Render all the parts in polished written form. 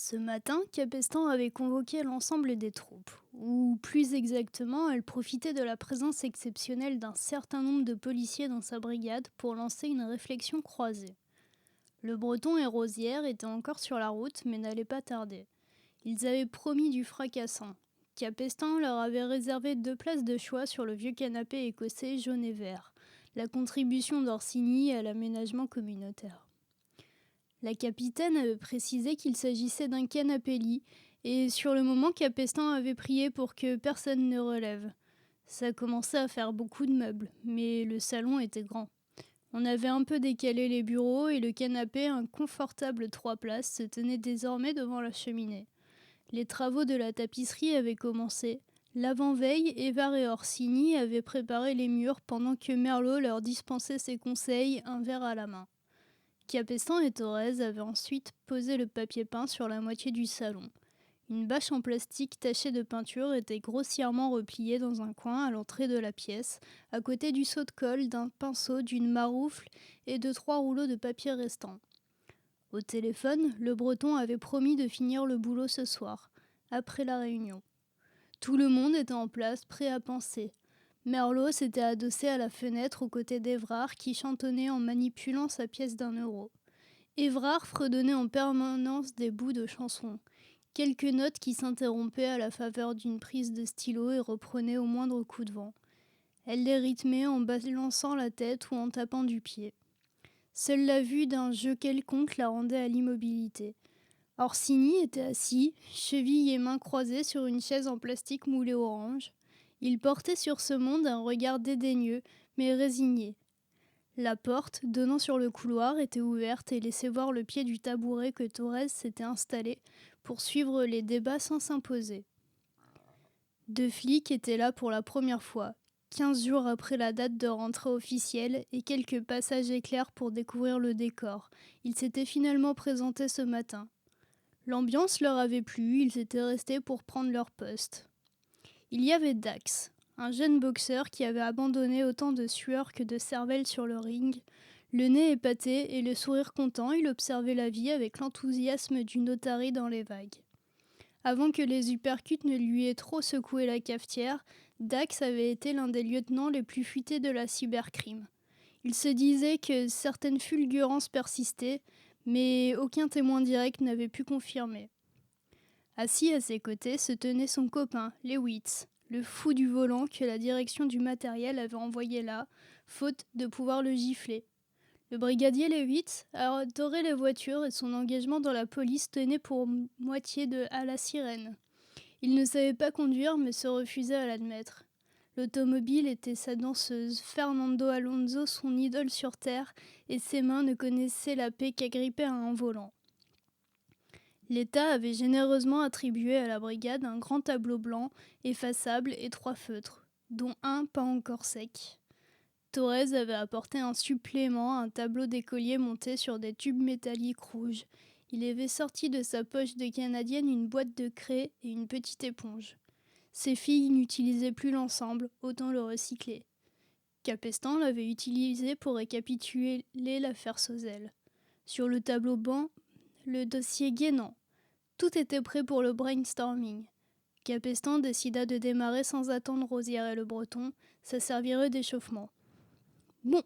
Ce matin, Capestan avait convoqué l'ensemble des troupes, ou plus exactement, elle profitait de la présence exceptionnelle d'un certain nombre de policiers dans sa brigade pour lancer une réflexion croisée. Le Breton et Rosière étaient encore sur la route, mais n'allaient pas tarder. Ils avaient promis du fracassant. Capestan leur avait réservé 2 places de choix sur le vieux canapé écossais jaune et vert, la contribution d'Orsini à l'aménagement communautaire. La capitaine avait précisé qu'il s'agissait d'un canapé-lit, et sur le moment Capestan avait prié pour que personne ne relève. Ça commençait à faire beaucoup de meubles, mais le salon était grand. On avait un peu décalé les bureaux et le canapé, un confortable 3 places, se tenait désormais devant la cheminée. Les travaux de la tapisserie avaient commencé. L'avant-veille, Évar et Orsini avaient préparé les murs pendant que Merlot leur dispensait ses conseils, un verre à la main. Capestan et Thorez avaient ensuite posé le papier peint sur la moitié du salon. Une bâche en plastique tachée de peinture était grossièrement repliée dans un coin à l'entrée de la pièce, à côté du seau de colle, d'un pinceau, d'une maroufle et de 3 rouleaux de papier restants. Au téléphone, le Breton avait promis de finir le boulot ce soir, après la réunion. Tout le monde était en place, prêt à penser. Merlot s'était adossé à la fenêtre aux côtés d'Évrard qui chantonnait en manipulant sa pièce d'1 euro. Évrard fredonnait en permanence des bouts de chansons, quelques notes qui s'interrompaient à la faveur d'une prise de stylo et reprenaient au moindre coup de vent. Elle les rythmait en balançant la tête ou en tapant du pied. Seule la vue d'un jeu quelconque la rendait à l'immobilité. Orsini était assis, chevilles et mains croisées sur une chaise en plastique moulée orange. Il portait sur ce monde un regard dédaigneux, mais résigné. La porte, donnant sur le couloir, était ouverte et laissait voir le pied du tabouret que Thorez s'était installé pour suivre les débats sans s'imposer. 2 flics étaient là pour la première fois, 15 jours après la date de rentrée officielle et quelques passages éclairs pour découvrir le décor. Ils s'étaient finalement présentés ce matin. L'ambiance leur avait plu, ils étaient restés pour prendre leur poste. Il y avait Dax, un jeune boxeur qui avait abandonné autant de sueur que de cervelle sur le ring. Le nez épaté et le sourire content, il observait la vie avec l'enthousiasme d'une otarie dans les vagues. Avant que les uppercuts ne lui aient trop secoué la cafetière, Dax avait été l'un des lieutenants les plus futés de la cybercrime. Il se disait que certaines fulgurances persistaient, mais aucun témoin direct n'avait pu confirmer. Assis à ses côtés se tenait son copain, Lewitz, le fou du volant que la direction du matériel avait envoyé là, faute de pouvoir le gifler. Le brigadier Lewitz adorait les voitures et son engagement dans la police tenait pour moitié à la sirène. Il ne savait pas conduire mais se refusait à l'admettre. L'automobile était sa danseuse, Fernando Alonso son idole sur terre, et ses mains ne connaissaient la paix qu'agripper à un volant. L'État avait généreusement attribué à la brigade un grand tableau blanc, effaçable et 3 feutres, dont un pas encore sec. Thorez avait apporté un supplément, un tableau d'écolier monté sur des tubes métalliques rouges. Il avait sorti de sa poche de canadienne une boîte de craie et une petite éponge. Ses filles n'utilisaient plus l'ensemble, autant le recycler. Capestan l'avait utilisé pour récapituler l'affaire Sauzel. Sur le tableau blanc, le dossier Guénan. Tout était prêt pour le brainstorming. Capestan décida de démarrer sans attendre Rosière et le Breton, ça servirait d'échauffement. Bon,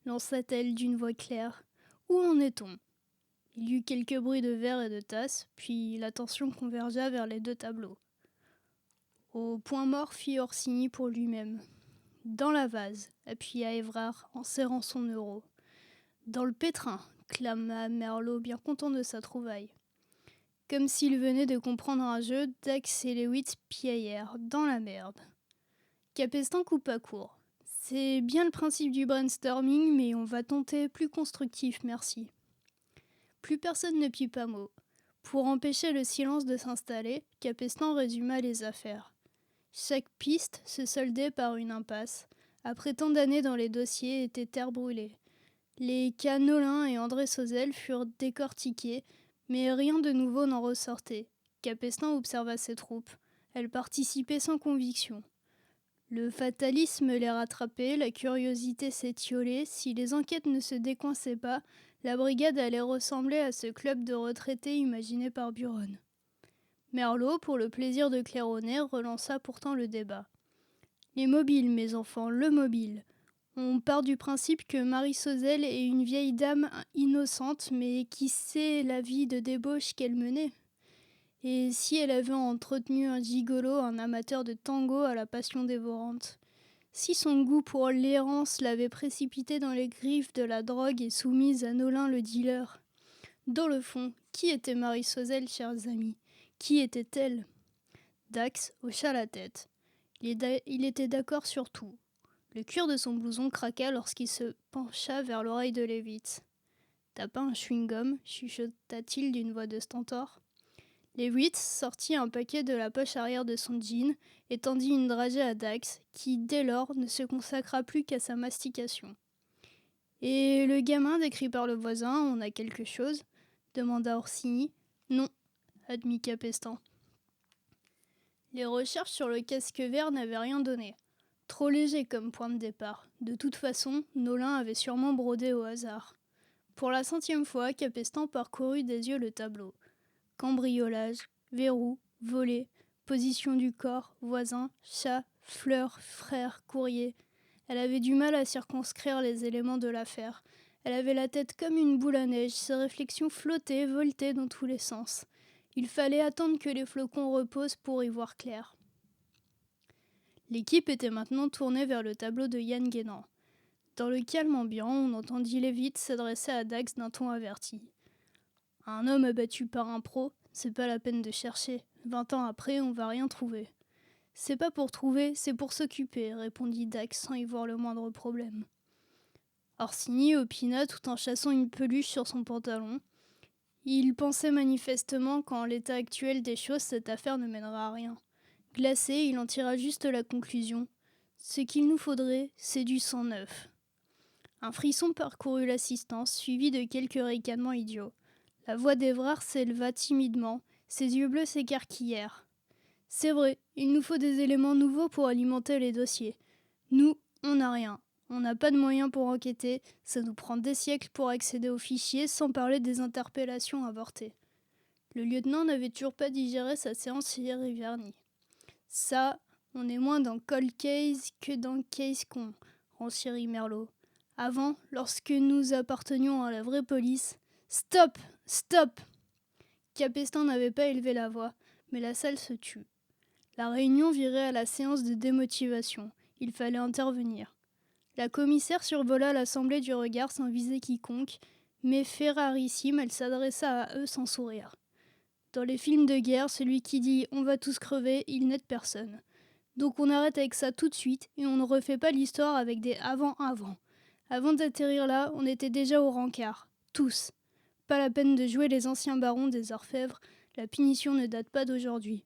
lança-t-elle d'une voix claire. Où en est-on ? Il y eut quelques bruits de verre et de tasses, puis l'attention convergea vers les 2 tableaux. Au point mort fit Orsini pour lui-même. Dans la vase, appuya Évrard en serrant son euro. Dans le pétrin, clama Merlot, bien content de sa trouvaille. Comme s'il venait de comprendre un jeu, Dax et Lewitz piaillèrent dans la merde. Capestan coupa court. C'est bien le principe du brainstorming, mais on va tenter plus constructif, merci. Plus personne ne put pas mot. Pour empêcher le silence de s'installer, Capestan résuma les affaires. Chaque piste se soldait par une impasse. Après tant d'années dans les dossiers étaient terre brûlée. Les cas Nolin et André Sauzel furent décortiqués, mais rien de nouveau n'en ressortait. Capestan observa ses troupes. Elles participaient sans conviction. Le fatalisme les rattrapait, la curiosité s'étiolait. Si les enquêtes ne se décoinçaient pas, La brigade allait ressembler à ce club de retraités imaginé par Buron. Merlot, pour le plaisir de claironner, relança pourtant le débat. Les mobiles, mes enfants, le mobile. On part du principe que Marie Sauzelle est une vieille dame innocente, mais qui sait la vie de débauche qu'elle menait. Et si elle avait entretenu un gigolo, un amateur de tango à la passion dévorante? Si son goût pour l'errance l'avait précipitée dans les griffes de la drogue et soumise à Nolin le dealer? Dans le fond, qui était Marie Sauzelle, chers amis? Qui était-elle? Dax hocha la tête. Il était d'accord sur tout. Le cuir de son blouson craqua lorsqu'il se pencha vers l'oreille de Leavitt. « T'as pas un chewing-gum » chuchota-t-il d'une voix de stentor. Leavitt sortit un paquet de la poche arrière de son jean et tendit une dragée à Dax, qui, dès lors, ne se consacra plus qu'à sa mastication. « Et le gamin décrit par le voisin, on a quelque chose » demanda Orsini. « Non » admit Capestan. Les recherches sur le casque vert n'avaient rien donné. Trop léger comme point de départ. De toute façon, Nolin avait sûrement brodé au hasard. Pour la 100e fois, Capestan parcourut des yeux le tableau. Cambriolage, verrou, volée, position du corps, voisin, chat, fleur, frère, courrier. Elle avait du mal à circonscrire les éléments de l'affaire. Elle avait la tête comme une boule à neige, ses réflexions flottaient, voltaient dans tous les sens. Il fallait attendre que les flocons reposent pour y voir clair. L'équipe était maintenant tournée vers le tableau de Yann Guénan. Dans le calme ambiant, on entendit Leavitt s'adresser à Dax d'un ton averti. « Un homme abattu par un pro, c'est pas la peine de chercher. 20 ans après, on va rien trouver. »« C'est pas pour trouver, c'est pour s'occuper, » répondit Dax sans y voir le moindre problème. Orsini opina tout en chassant une peluche sur son pantalon. Il pensait manifestement qu'en l'état actuel des choses, cette affaire ne mènera à rien. Glacé, il en tira juste la conclusion. Ce qu'il nous faudrait, c'est du sang neuf. Un frisson parcourut l'assistance, suivi de quelques ricanements idiots. La voix d'Evrard s'éleva timidement, ses yeux bleus s'écarquillèrent. « C'est vrai, il nous faut des éléments nouveaux pour alimenter les dossiers. Nous, on n'a rien. On n'a pas de moyens pour enquêter, ça nous prend des siècles pour accéder aux fichiers, sans parler des interpellations avortées. » Le lieutenant n'avait toujours pas digéré sa séance hier hivernie. « Ça, on est moins dans Cold Case que dans Case Con, » renchérit Merlot. « Avant, lorsque nous appartenions à la vraie police... » « Stop ! Stop !» Capestan n'avait pas élevé la voix, mais la salle se tut. La réunion virait à la séance de démotivation. Il fallait intervenir. La commissaire survola l'assemblée du regard sans viser quiconque, mais fait rarissime, elle s'adressa à eux sans sourire. Dans les films de guerre, celui qui dit « on va tous crever », il n'aide personne. Donc on arrête avec ça tout de suite et on ne refait pas l'histoire avec des avant-avant. Avant d'atterrir là, on était déjà au rencard. Tous. Pas la peine de jouer les anciens barons des orfèvres, la punition ne date pas d'aujourd'hui.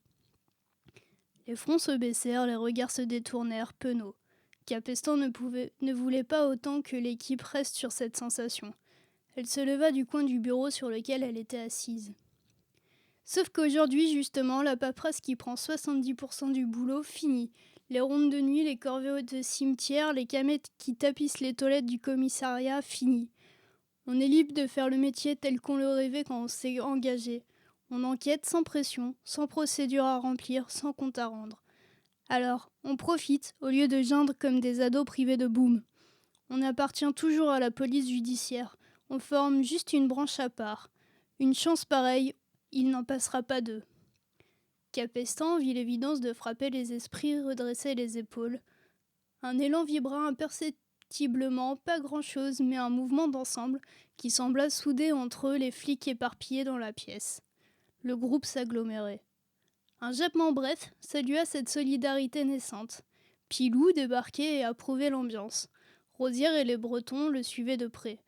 Les fronts se baissèrent, les regards se détournèrent, penauds. Capestan ne voulait pas autant que l'équipe reste sur cette sensation. Elle se leva du coin du bureau sur lequel elle était assise. Sauf qu'aujourd'hui, justement, la paperasse qui prend 70% du boulot finit. Les rondes de nuit, les corvées de cimetière, les camettes qui tapissent les toilettes du commissariat, fini. On est libre de faire le métier tel qu'on le rêvait quand on s'est engagé. On enquête sans pression, sans procédure à remplir, sans compte à rendre. Alors, on profite, au lieu de geindre comme des ados privés de boum. On appartient toujours à la police judiciaire. On forme juste une branche à part. Une chance pareille, il n'en passera pas deux. Capestan vit l'évidence de frapper les esprits, redresser les épaules. Un élan vibra imperceptiblement, pas grand-chose, mais un mouvement d'ensemble qui sembla souder entre eux les flics éparpillés dans la pièce. Le groupe s'agglomérait. Un jappement bref salua cette solidarité naissante. Pilou débarquait et approuvait l'ambiance. Rosière et les Bretons le suivaient de près.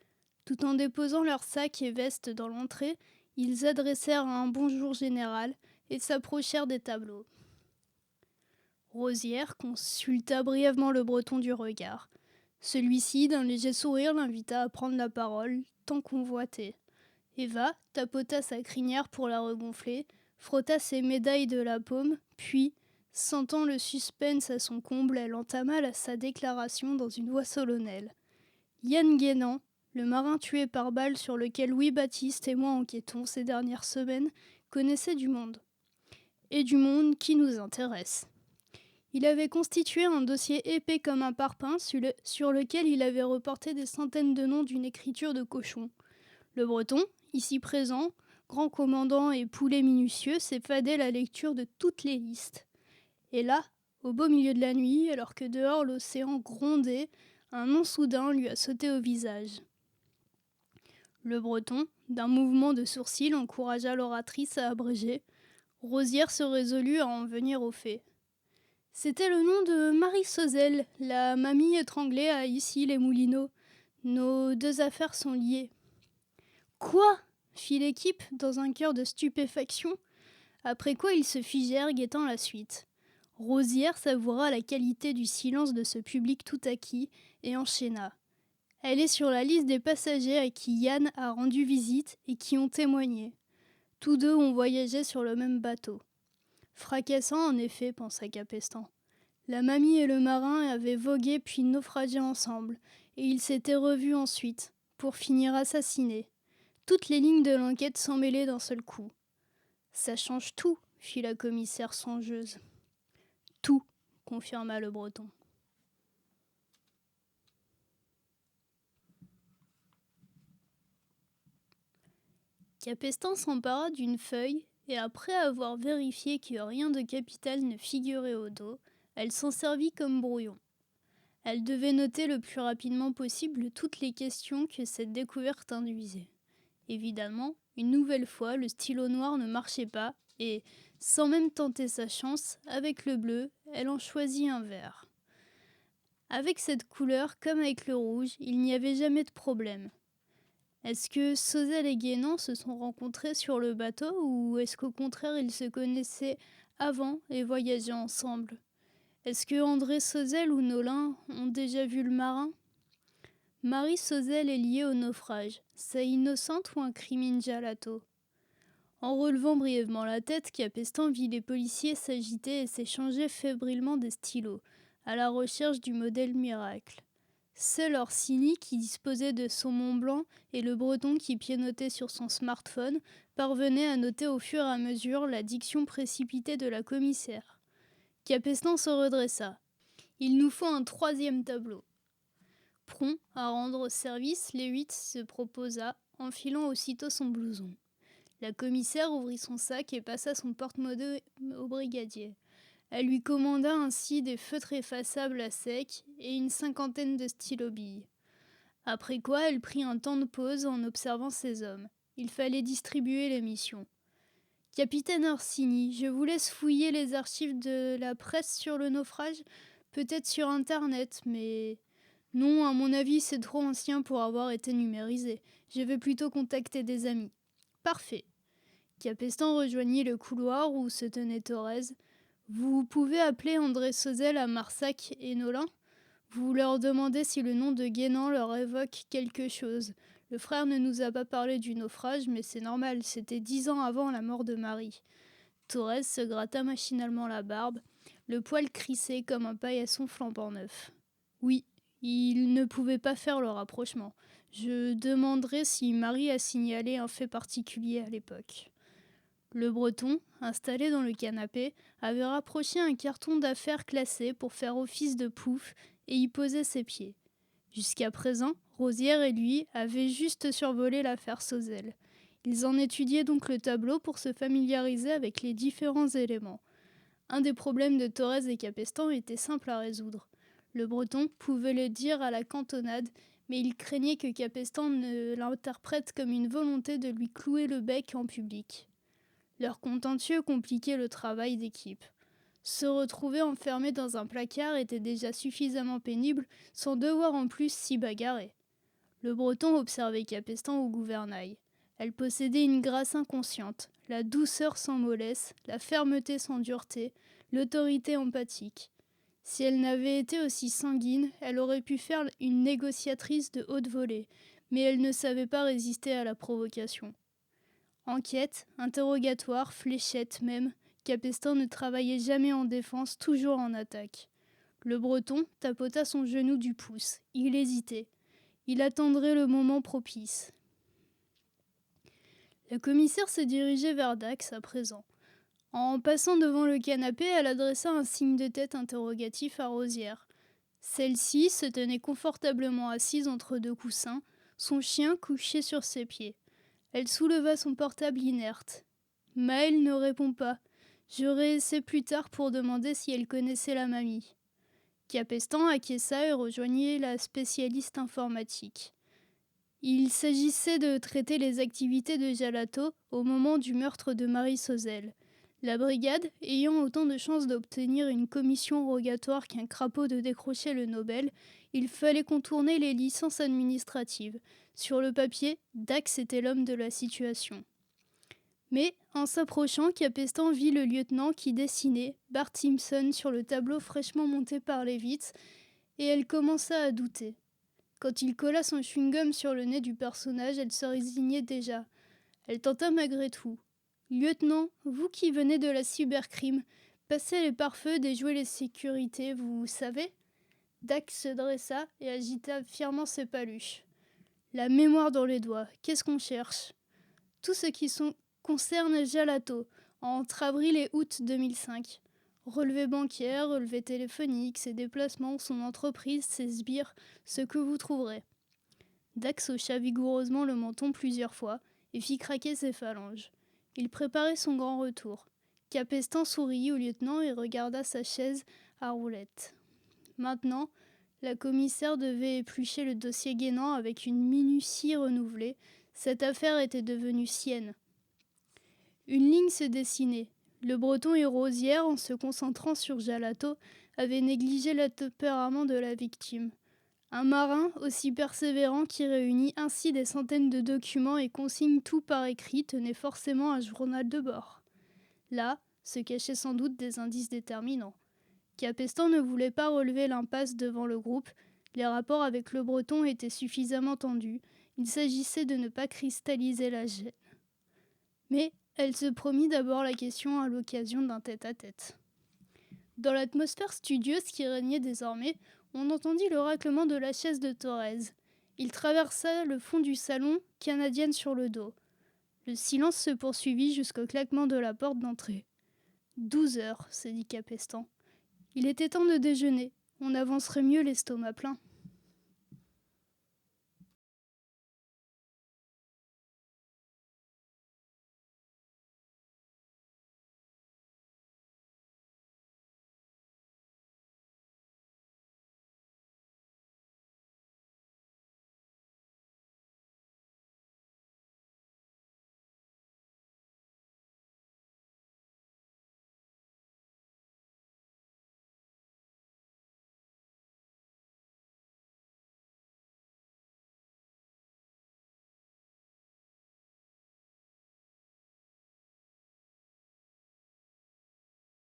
Tout en déposant leurs sacs et vestes dans l'entrée, ils adressèrent un bonjour général et s'approchèrent des tableaux. Rosière consulta brièvement le Breton du regard. Celui-ci, d'un léger sourire, l'invita à prendre la parole, tant convoité. Eva tapota sa crinière pour la regonfler, frotta ses médailles de la paume, puis, sentant le suspense à son comble, elle entama sa déclaration dans une voix solennelle. Yann Guénan, le marin tué par balle sur lequel Louis-Baptiste et moi enquêtons ces dernières semaines connaissait du monde. Et du monde qui nous intéresse. Il avait constitué un dossier épais comme un parpaing sur lequel il avait reporté des centaines de noms d'une écriture de cochon. Le Breton, ici présent, grand commandant et poulet minutieux, s'effadait la lecture de toutes les listes. Et là, au beau milieu de la nuit, alors que dehors l'océan grondait, un nom soudain lui a sauté au visage. Le Breton, d'un mouvement de sourcil, encouragea l'oratrice à abréger. Rosière se résolut à en venir aux faits. C'était le nom de Marie Sauzelle, la mamie étranglée à Issy-les-Moulineaux. Nos deux affaires sont liées. Quoi ? Fit l'équipe dans un cœur de stupéfaction, après quoi ils se figèrent guettant la suite. Rosière savoura la qualité du silence de ce public tout acquis et enchaîna. Elle est sur la liste des passagers à qui Yann a rendu visite et qui ont témoigné. Tous deux ont voyagé sur le même bateau. Fracassant en effet, pensa Capestan. La mamie et le marin avaient vogué puis naufragé ensemble, et ils s'étaient revus ensuite, pour finir assassinés. Toutes les lignes de l'enquête s'emmêlaient d'un seul coup. Ça change tout, fit la commissaire songeuse. Tout, confirma le Breton. Capestan s'empara d'une feuille et après avoir vérifié que rien de capital ne figurait au dos, elle s'en servit comme brouillon. Elle devait noter le plus rapidement possible toutes les questions que cette découverte induisait. Évidemment, une nouvelle fois, le stylo noir ne marchait pas et, sans même tenter sa chance, avec le bleu, elle en choisit un vert. Avec cette couleur, comme avec le rouge, il n'y avait jamais de problème. Est-ce que Sauzelle et Guénan se sont rencontrés sur le bateau ou est-ce qu'au contraire ils se connaissaient avant et voyageaient ensemble ? Est-ce que André Sauzelle ou Nolin ont déjà vu le marin ? Marie Sauzelle est liée au naufrage. C'est innocente ou un crimin gialato ? En relevant brièvement la tête, Capestan vit les policiers s'agiter et s'échanger fébrilement des stylos, à la recherche du modèle miracle. Seul Orsini, qui disposait de son Mont Blanc, et le Breton qui pianotait sur son smartphone, parvenaient à noter au fur et à mesure la diction précipitée de la commissaire. Capestan se redressa. « Il nous faut un troisième tableau. » Prompt à rendre service, Léhuit se proposa, enfilant aussitôt son blouson. La commissaire ouvrit son sac et passa son porte-monnaie au brigadier. Elle lui commanda ainsi des feutres effaçables à sec et une cinquantaine de stylos-billes. Après quoi, elle prit un temps de pause en observant ses hommes. Il fallait distribuer les missions. « Capitaine Orsini, je vous laisse fouiller les archives de la presse sur le naufrage, peut-être sur Internet, mais... Non, à mon avis, c'est trop ancien pour avoir été numérisé. Je vais plutôt contacter des amis. » Parfait. Capestan rejoignit le couloir où se tenait Thorez. Vous pouvez appeler André Sauzelle à Marsac et Nolin. Vous leur demandez si le nom de Guénan leur évoque quelque chose. Le frère ne nous a pas parlé du naufrage, mais c'est normal, c'était 10 ans avant la mort de Marie. Thorez se gratta machinalement la barbe, le poil crissé comme un paillasson flambant neuf. Oui, il ne pouvait pas faire le rapprochement. Je demanderai si Marie a signalé un fait particulier à l'époque. Le Breton, installé dans le canapé, avait rapproché un carton d'affaires classé pour faire office de pouf et y posait ses pieds. Jusqu'à présent, Rosière et lui avaient juste survolé l'affaire Sauzelle. Ils en étudiaient donc le tableau pour se familiariser avec les différents éléments. Un des problèmes de Thorez et Capestan était simple à résoudre. Le Breton pouvait le dire à la cantonade, mais il craignait que Capestan ne l'interprète comme une volonté de lui clouer le bec en public. Leur contentieux compliquait le travail d'équipe. Se retrouver enfermé dans un placard était déjà suffisamment pénible, sans devoir en plus s'y bagarrer. Le Breton observait Capestan au gouvernail. Elle possédait une grâce inconsciente, la douceur sans mollesse, la fermeté sans dureté, l'autorité empathique. Si elle n'avait été aussi sanguine, elle aurait pu faire une négociatrice de haute volée, mais elle ne savait pas résister à la provocation. Enquête, interrogatoire, fléchette même, Capestan ne travaillait jamais en défense, toujours en attaque. Le Breton tapota son genou du pouce. Il hésitait. Il attendrait le moment propice. La commissaire se dirigeait vers Dax à présent. En passant devant le canapé, elle adressa un signe de tête interrogatif à Rosière. Celle-ci se tenait confortablement assise entre deux coussins, son chien couché sur ses pieds. Elle souleva son portable inerte. Maëlle ne répond pas. Je réessaie plus tard pour demander si elle connaissait la mamie. Capestan acquiesça et rejoignit la spécialiste informatique. Il s'agissait de traiter les activités de Jalato au moment du meurtre de Marie Sozel. La brigade, ayant autant de chances d'obtenir une commission rogatoire qu'un crapaud de décrocher le Nobel, il fallait contourner les licences administratives. Sur le papier, Dax était l'homme de la situation. Mais, en s'approchant, Capestan vit le lieutenant qui dessinait, Bart Simpson, sur le tableau fraîchement monté par Levitz, et elle commença à douter. Quand il colla son chewing-gum sur le nez du personnage, elle se résignait déjà. Elle tenta malgré tout. « Lieutenant, vous qui venez de la cybercrime, passez les pare-feux, déjouez les sécurités, vous savez ?» Dax se dressa et agita fièrement ses paluches. « La mémoire dans les doigts, qu'est-ce qu'on cherche ?»« Tout ce qui concerne Jalato, entre avril et août 2005. Relevé bancaire, relevé téléphonique, ses déplacements, son entreprise, ses sbires, ce que vous trouverez. » Dax hocha vigoureusement le menton plusieurs fois et fit craquer ses phalanges. Il préparait son grand retour. Capestan sourit au lieutenant et regarda sa chaise à roulettes. Maintenant, la commissaire devait éplucher le dossier Guénan avec une minutie renouvelée. Cette affaire était devenue sienne. Une ligne se dessinait. Le Breton et Rosière, en se concentrant sur Jalato, avaient négligé le tempérament de la victime. Un marin, aussi persévérant, qui réunit ainsi des centaines de documents et consigne tout par écrit, tenait forcément un journal de bord. Là se cachaient sans doute des indices déterminants. Capestan ne voulait pas relever l'impasse devant le groupe. Les rapports avec le Breton étaient suffisamment tendus. Il s'agissait de ne pas cristalliser la gêne. Mais elle se promit d'abord la question à l'occasion d'un tête-à-tête. Dans l'atmosphère studieuse qui régnait désormais, on entendit le raclement de la chaise de Thorez. Il traversa le fond du salon, canadienne sur le dos. Le silence se poursuivit jusqu'au claquement de la porte d'entrée. 12 heures, se dit Capestan. Il était temps de déjeuner. On avancerait mieux l'estomac plein.